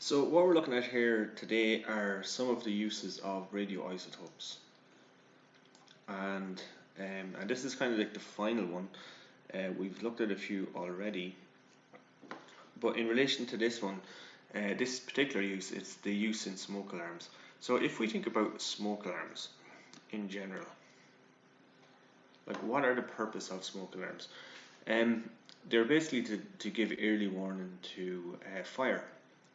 So what we're looking at here today are some of the uses of radioisotopes, and and this is kind of like the final one. We've looked at a few already, but in relation to this one, this particular use, it's the use in smoke alarms. So if we think about smoke alarms in general, like what are the purpose of smoke alarms? Um, they're basically to give early warning to fire.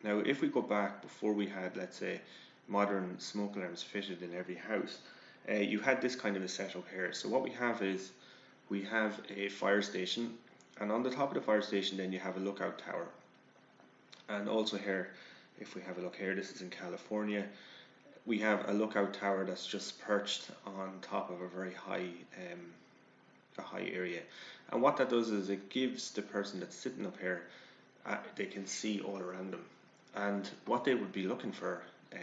Now, if we go back before we had, let's say, modern smoke alarms fitted in every house, you had this kind of a setup here. So what we have is we have a fire station, and on the top of the fire station, then you have a lookout tower. And also here, if we have a look here, this is in California. We have a lookout tower that's just perched on top of a very high area. And what that does is it gives the person that's sitting up here, they can see all around them. And what they would be looking for,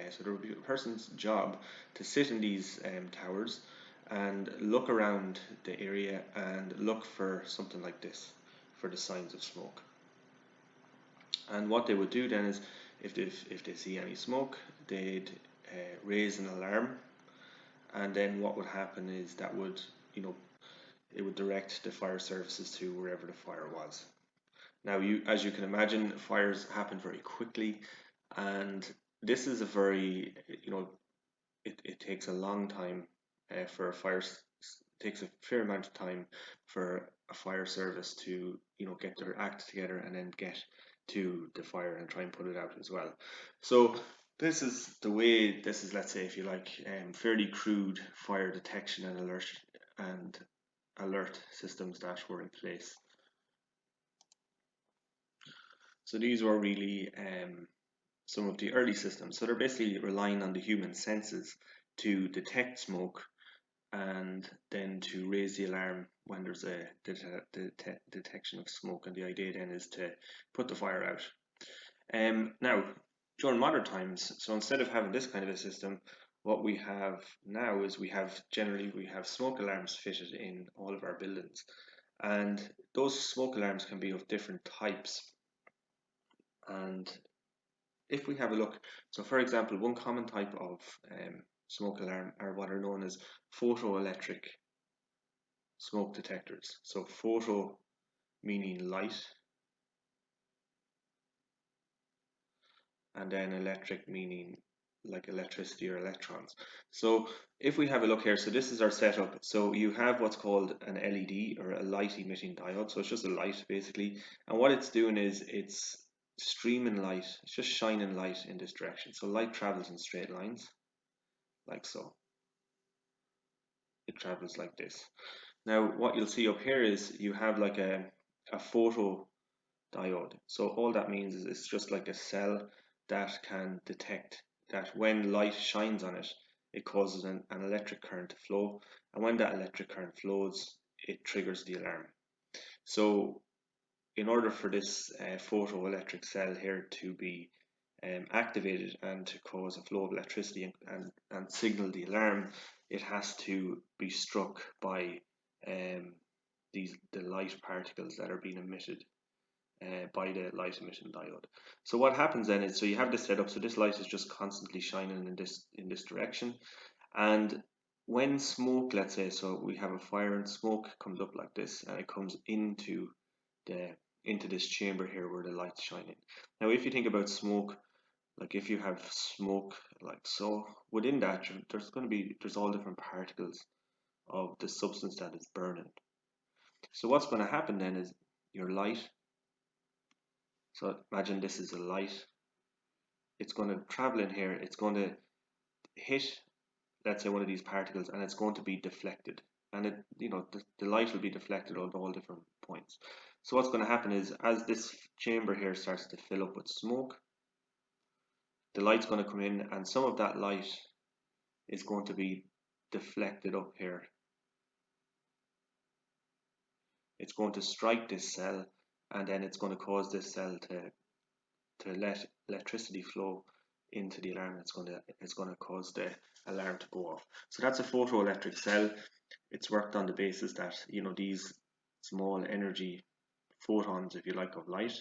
so there would be a person's job to sit in these towers and look around the area and look for something like this, for the signs of smoke. And what they would do then is, if they see any smoke, they'd raise an alarm, and then what would happen is that would, it would direct the fire services to wherever the fire was. Now, as you can imagine, fires happen very quickly, and this is a very, it takes a long time for a fire. It takes a fair amount of time for a fire service to, get their act together and then get to the fire and try and put it out as well. So this is the way. This is, let's say, if you like, fairly crude fire detection and alert systems that were in place. So these were really some of the early systems. So they're basically relying on the human senses to detect smoke and then to raise the alarm when there's a detection of smoke. And the idea then is to put the fire out. Now, during modern times, so instead of having this kind of a system, what we have now is we have smoke alarms fitted in all of our buildings. And those smoke alarms can be of different types. And if we have a look, so for example, one common type of smoke alarm are what are known as photoelectric smoke detectors. So photo meaning light, and then electric meaning like electricity or electrons. So if we have a look here, so this is our setup. So you have what's called an LED, or a light emitting diode. So it's just a light basically. And what it's doing is it's streaming light, it's just shining light in this direction. So light travels in straight lines, like so. It travels like this. Now what you'll see up here is you have like a photo diode. So all that means is it's just like a cell that can detect that when light shines on it, it causes an electric current to flow. And when that electric current flows, it triggers the alarm. So in order for this photoelectric cell here to be activated and to cause a flow of electricity and signal the alarm, it has to be struck by the light particles that are being emitted by the light emission diode. So what happens then is, so you have this set up, so this light is just constantly shining in this direction, and when smoke, let's say, so we have a fire and smoke comes up like this, and it comes into this chamber here where the light's shining. Now, if you think about smoke, like if you have smoke like so, within that there's all different particles of the substance that is burning. So what's going to happen then is your light. So imagine this is a light. It's going to travel in here. It's going to hit, let's say, one of these particles, and it's going to be deflected. And the light will be deflected at all different points. So what's going to happen is, as this chamber here starts to fill up with smoke, the light's going to come in, and some of that light is going to be deflected up here. It's going to strike this cell, and then it's going to cause this cell to let electricity flow into the alarm. It's going to cause the alarm to go off. So that's a photoelectric cell. It's worked on the basis that these small energy photons, if you like, of light,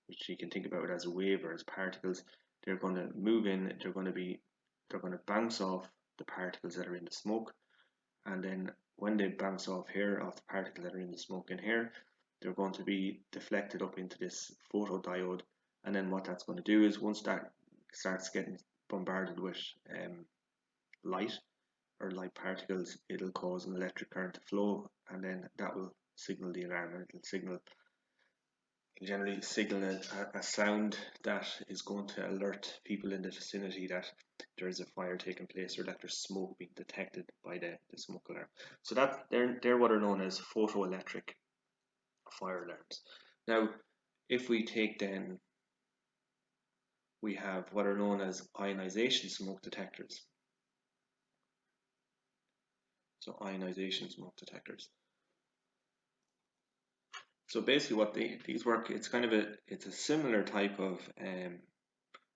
which you can think about it as a wave or as particles, they're going to move in, they're going to bounce off the particles that are in the smoke, and then when they bounce off here, off the particles that are in the smoke in here, they're going to be deflected up into this photodiode, and then what that's going to do is once that starts getting bombarded with light or light particles, it'll cause an electric current to flow, and then that will signal the alarm, and it'll generally signal a sound that is going to alert people in the vicinity that there is a fire taking place or that there's smoke being detected by the smoke alarm. So that they're what are known as photoelectric fire alarms. Now, if we take then, we have what are known as ionization smoke detectors. So ionization smoke detectors. So basically what these work, it's kind of it's a similar type of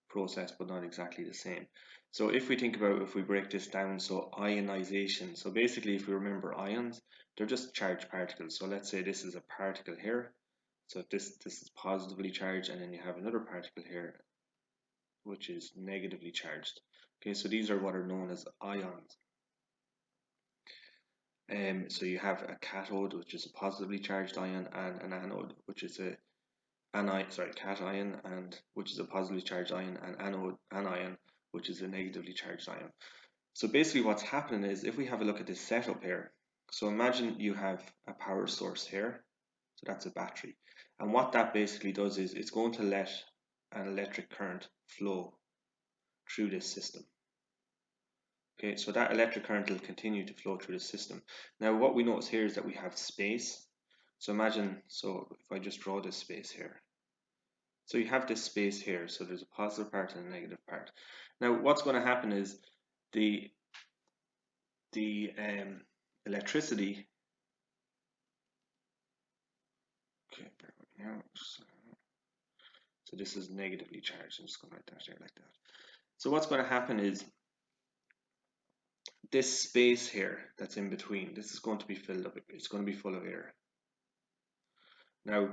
process, but not exactly the same. So if we think about, if we break this down, so ionization, so basically if we remember ions, they're just charged particles. So let's say this is a particle here, so this is positively charged, and then you have another particle here which is negatively charged. Okay, so these are what are known as ions. So you have a cathode, which is a positively charged ion, and an anode, which is a cation, and which is a positively charged ion, and anion, which is a negatively charged ion. So basically what's happening is, if we have a look at this setup here, so imagine you have a power source here, so that's a battery, and what that basically does is it's going to let an electric current flow through this system. Okay, so that electric current will continue to flow through the system. Now what we notice here is that we have space. So imagine, so if I just draw this space here, so you have this space here, so there's a positive part and a negative part. Now what's going to happen is the electricity, okay, bear with me now. So this is negatively charged. I'm just going to write that here like that. So what's going to happen is this space here that's in between, this is going to be filled up. It's going to be full of air. Now,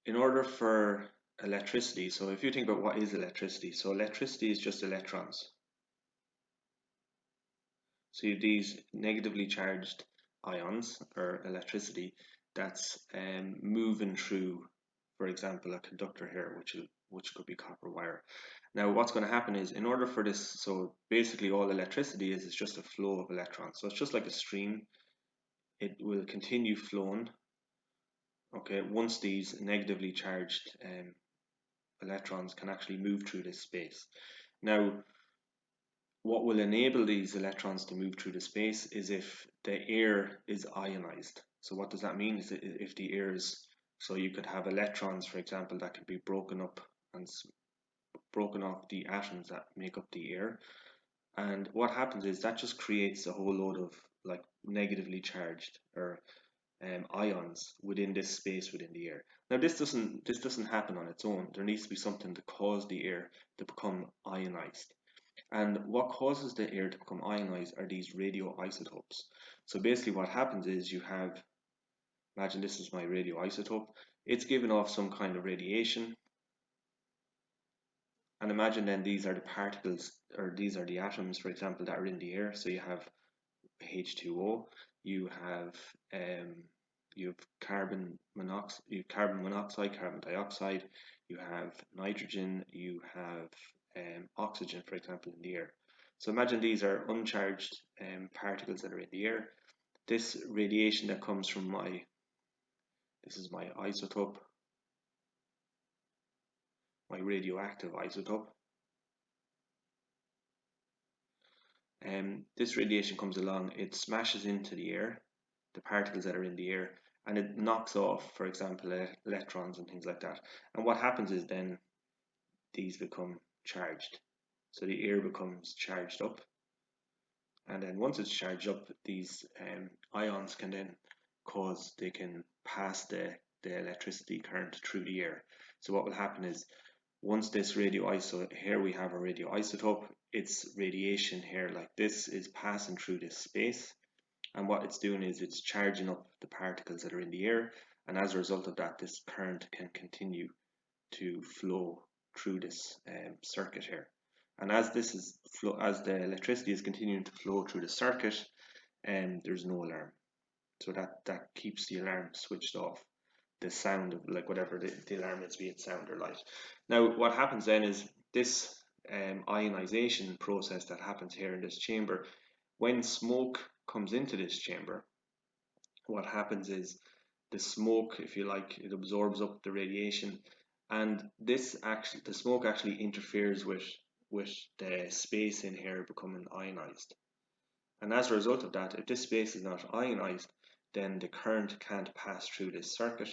in order for electricity, so if you think about what is electricity, so electricity is just electrons. So you have these negatively charged ions or electricity that's moving through, for example, a conductor here, which could be copper wire. Now what's going to happen is, in order for this, so basically all electricity is just a flow of electrons. So it's just like a stream. It will continue flowing, okay, once these negatively charged electrons can actually move through this space. Now, what will enable these electrons to move through the space is if the air is ionized. So what does that mean? Is if the air is, so you could have electrons, for example, that could be broken up and broken off the atoms that make up the air. And what happens is that just creates a whole load of like negatively charged or ions within this space within the air. Now this doesn't happen on its own. There needs to be something to cause the air to become ionized. And what causes the air to become ionized are these radioisotopes. So basically what happens is, you have, imagine this is my radioisotope, it's giving off some kind of radiation, and imagine then these are the particles, or these are the atoms, for example, that are in the air. So you have H2O, you have carbon monoxide, carbon dioxide, you have nitrogen, you have oxygen, for example, in the air. So imagine these are uncharged particles that are in the air. This radiation that comes from this is my isotope, my radioactive isotope. This radiation comes along, it smashes into the air, the particles that are in the air, and it knocks off, for example, electrons and things like that. And what happens is then these become charged. So the air becomes charged up, and then once it's charged up, these ions can then they can pass the electricity current through the air. So what will happen is, once this radioisotope, here we have a radioisotope, its radiation here like this is passing through this space, and what it's doing is it's charging up the particles that are in the air, and as a result of that, this current can continue to flow through this circuit here. And as as the electricity is continuing to flow through the circuit, there's no alarm. So that keeps the alarm switched off. The sound of like whatever the alarm is, be it sound or light. Now what happens then is this ionization process that happens here in this chamber. When smoke comes into this chamber, what happens is the smoke, if you like, it absorbs up the radiation, and the smoke actually interferes with the space in here becoming ionized. And as a result of that, if this space is not ionized, then the current can't pass through this circuit.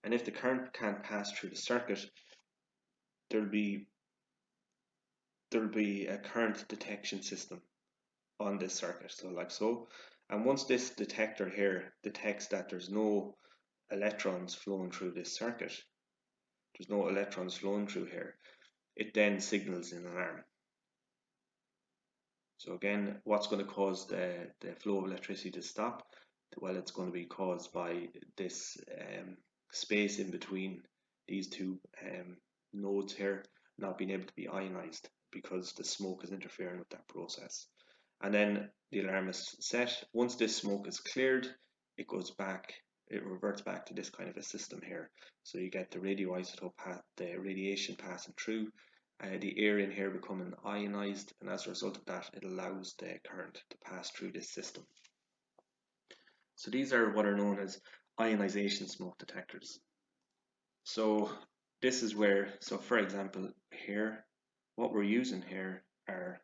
And if the current can't pass through the circuit, there'll be a current detection system on this circuit, so like so. And once this detector here detects that there's no electrons flowing through this circuit, there's no electrons flowing through here, it then signals an alarm. So again, what's going to cause the flow of electricity to stop? Well, it's going to be caused by this space in between these two nodes here not being able to be ionized because the smoke is interfering with that process. And then the alarm is set. Once this smoke is cleared, it reverts back to this kind of a system here. So you get the radioisotope the radiation passing through, the air in here becoming ionized, and as a result of that, it allows the current to pass through this system. So these are what are known as ionization smoke detectors. So this is where, so for example here, what we're using here are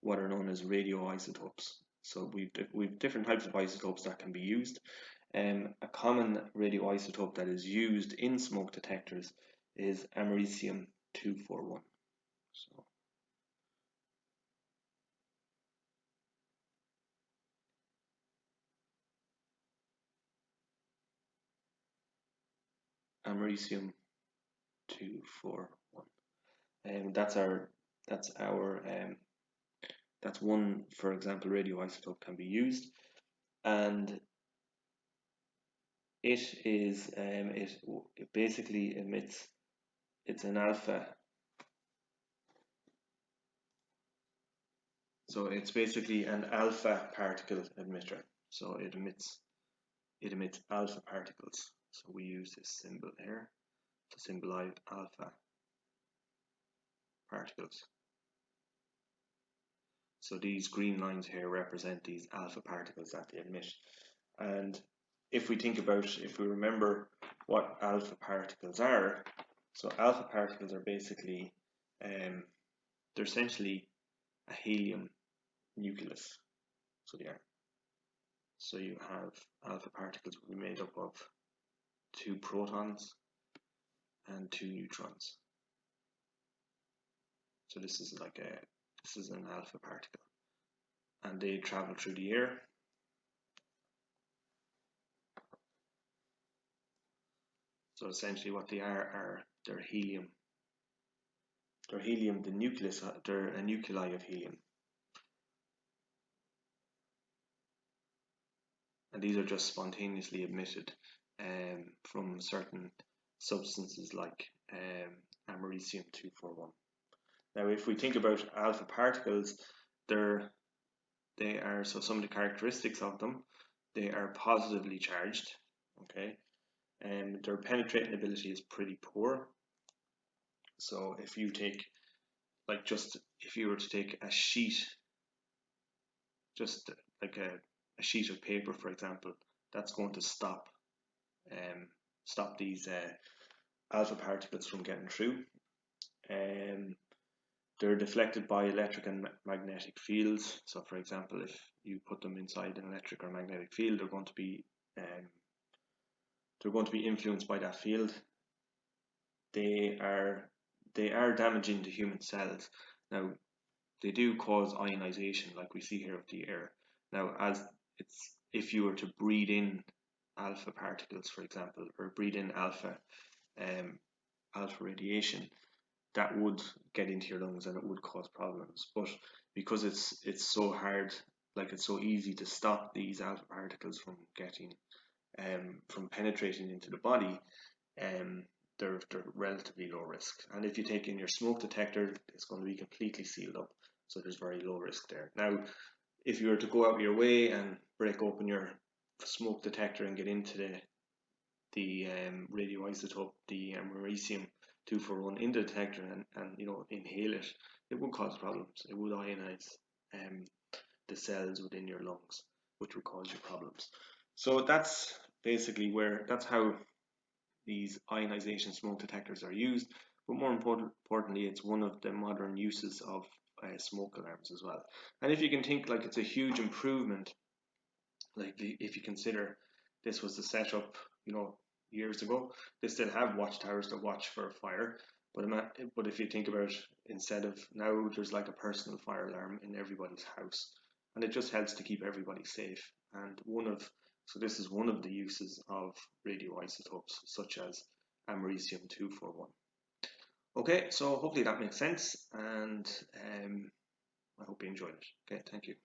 what are known as radioisotopes. So we've different types of isotopes that can be used. A common radioisotope that is used in smoke detectors is americium-241. So americium-241. And that's one, for example, radioisotope can be used, and it basically emits. It's an alpha. So it's basically an alpha particle emitter. So it emits alpha particles. So we use this symbol here to symbolize alpha particles. So these green lines here represent these alpha particles that they emit. And if we remember what alpha particles are, so alpha particles are basically, they're essentially a helium nucleus. So they are. So you have alpha particles will be made up of 2 protons and 2 neutrons. So this is an alpha particle, and they travel through the air. So essentially what they are they're helium. They're helium, the nucleus, they're a nuclei of helium. And these are just spontaneously emitted from certain substances like americium-241. Now if we think about alpha particles, so some of the characteristics of them, they are positively charged, okay, and their penetrating ability is pretty poor. So if you take, if you were to take a sheet, just like a sheet of paper, for example, that's going to stop these alpha particles from getting through. They're deflected by electric and magnetic fields. So for example, if you put them inside an electric or magnetic field, they're going to be influenced by that field. They are damaging to human cells. Now, they do cause ionization, like we see here of the air. Now, if you were to breathe in alpha particles, for example, or breathe in alpha radiation, that would get into your lungs and it would cause problems. But because it's so hard, like it's so easy to stop these alpha particles from getting from penetrating into the body, they're relatively low risk. And if you take in your smoke detector, it's going to be completely sealed up, so there's very low risk there. Now, if you were to go out of your way and break open your smoke detector and get into the radioisotope, the americium 241 in the detector, and inhale it, it would cause problems. It would ionize the cells within your lungs, which would cause you problems. So that's basically that's how these ionization smoke detectors are used. But more importantly, it's one of the modern uses of smoke alarms as well. And if you can think, like, it's a huge improvement, like if you consider this was the setup, years ago. They still have watchtowers to watch for a fire, but if you think about, instead of now, there's like a personal fire alarm in everybody's house, and it just helps to keep everybody safe. And this is one of the uses of radioisotopes, such as americium 241. Okay, so hopefully that makes sense, and I hope you enjoyed it. Okay, thank you.